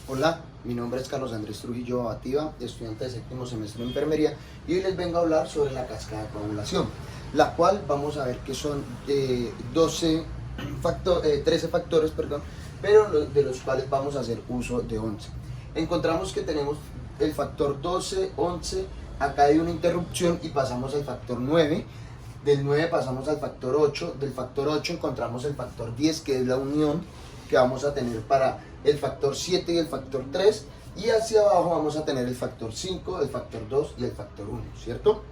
Hola, mi nombre es Carlos Andrés Trujillo Abativa, estudiante de séptimo semestre de enfermería, y hoy les vengo a hablar sobre la cascada de coagulación, la cual vamos a ver que son 13 factores, pero de los cuales vamos a hacer uso de 11. Encontramos que tenemos el factor 12, 11, acá hay una interrupción y pasamos al factor 9. Del 9 pasamos al factor 8, del factor 8 encontramos el factor 10, que es la unión que vamos a tener para el factor 7 y el factor 3, y hacia abajo vamos a tener el factor 5, el factor 2 y el factor 1, ¿cierto?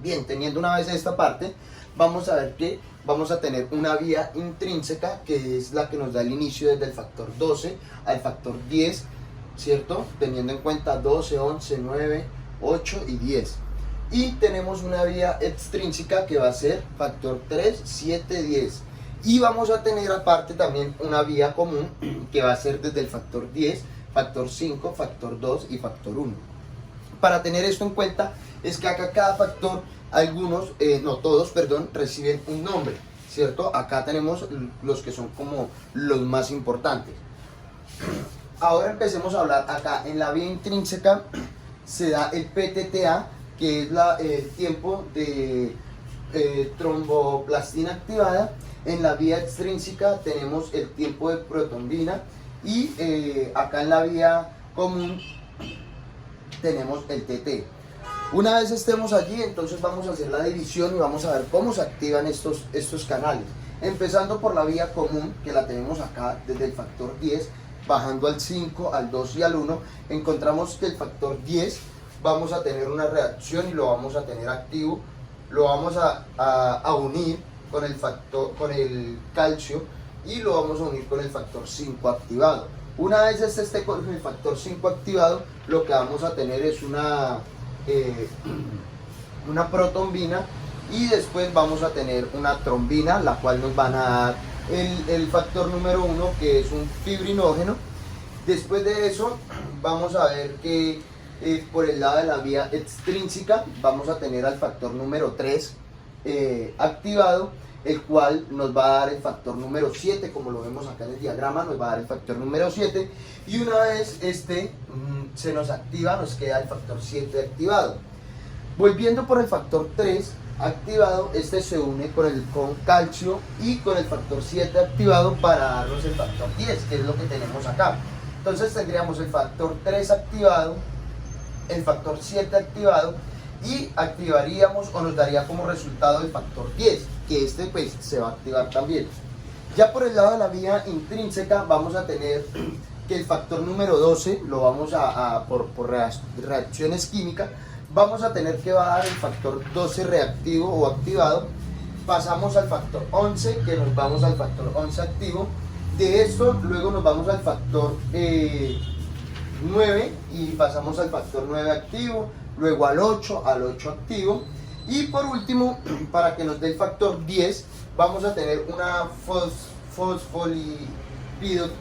Bien, teniendo una vez esta parte, vamos a ver que vamos a tener una vía intrínseca, que es la que nos da el inicio desde el factor 12 al factor 10, ¿cierto? Teniendo en cuenta 12, 11, 9, 8 y 10. Y tenemos una vía extrínseca que va a ser factor 3, 7, 10. Y vamos a tener aparte también una vía común que va a ser desde el factor 10, factor 5, factor 2 y factor 1. Para tener esto en cuenta es que acá cada factor, todos, reciben un nombre, ¿cierto? Acá tenemos los que son como los más importantes. Ahora empecemos a hablar acá en la vía intrínseca. Se da el PTTA, que es el tiempo de tromboplastina activada. En la vía extrínseca tenemos el tiempo de protombina, y acá en la vía común tenemos el TT. Una vez estemos allí, entonces vamos a hacer la división y vamos a ver cómo se activan estos canales. Empezando por la vía común, que la tenemos acá desde el factor 10, bajando al 5, al 2 y al 1, encontramos que el factor 10 vamos a tener una reacción y lo vamos a tener activo. Lo vamos a unir con el calcio, y lo vamos a unir con el factor 5 activado. Una vez esté con el factor 5 activado, lo que vamos a tener es una protombina, y después vamos a tener una trombina, la cual nos van a dar el factor número 1, que es un fibrinógeno. Después de eso vamos a ver que por el lado de la vía extrínseca vamos a tener al factor número 3 activado, el cual nos va a dar el factor número 7, como lo vemos acá en el diagrama, nos va a dar el factor número 7, y una vez se nos activa, nos queda el factor 7 activado. Volviendo por el factor 3 activado, se une con calcio y con el factor 7 activado para darnos el factor 10, que es lo que tenemos acá. Entonces tendríamos el factor 3 activado, el factor 7 activado, y activaríamos o nos daría como resultado el factor 10, que pues se va a activar también. Ya por el lado de la vía intrínseca vamos a tener que el factor número 12 lo vamos por reacciones químicas, vamos a tener que va a dar el factor 12 reactivo o activado. Pasamos al factor 11, que nos vamos al factor 11 activo. De esto luego nos vamos al factor 9 y pasamos al factor 9 activo, luego al 8 activo, y por último, para que nos dé el factor 10, vamos a tener una fosfolípidos,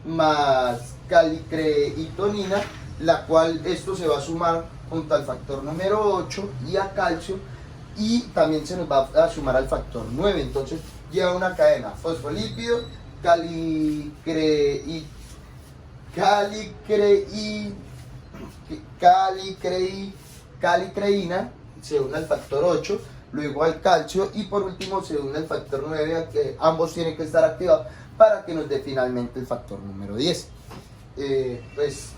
más calicreitonina, la cual esto se va a sumar junto al factor número 8 y a calcio, y también se nos va a sumar al factor 9. Entonces lleva una cadena: fosfolípidos, calicreína, se une al factor 8, luego al calcio, y por último se une al factor 9, que ambos tienen que estar activados para que nos dé finalmente el factor número 10. Pues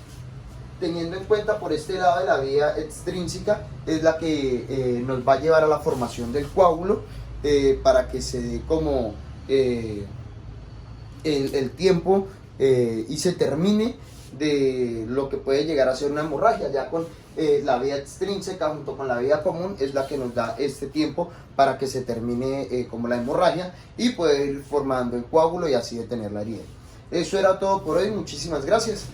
teniendo en cuenta por este lado de la vía extrínseca, es la que nos va a llevar a la formación del coágulo, para que se dé como el tiempo y se termine de lo que puede llegar a ser una hemorragia. Ya con la vía extrínseca junto con la vía común es la que nos da este tiempo para que se termine como la hemorragia y poder ir formando el coágulo y así detener la herida. Eso era todo por hoy, muchísimas gracias.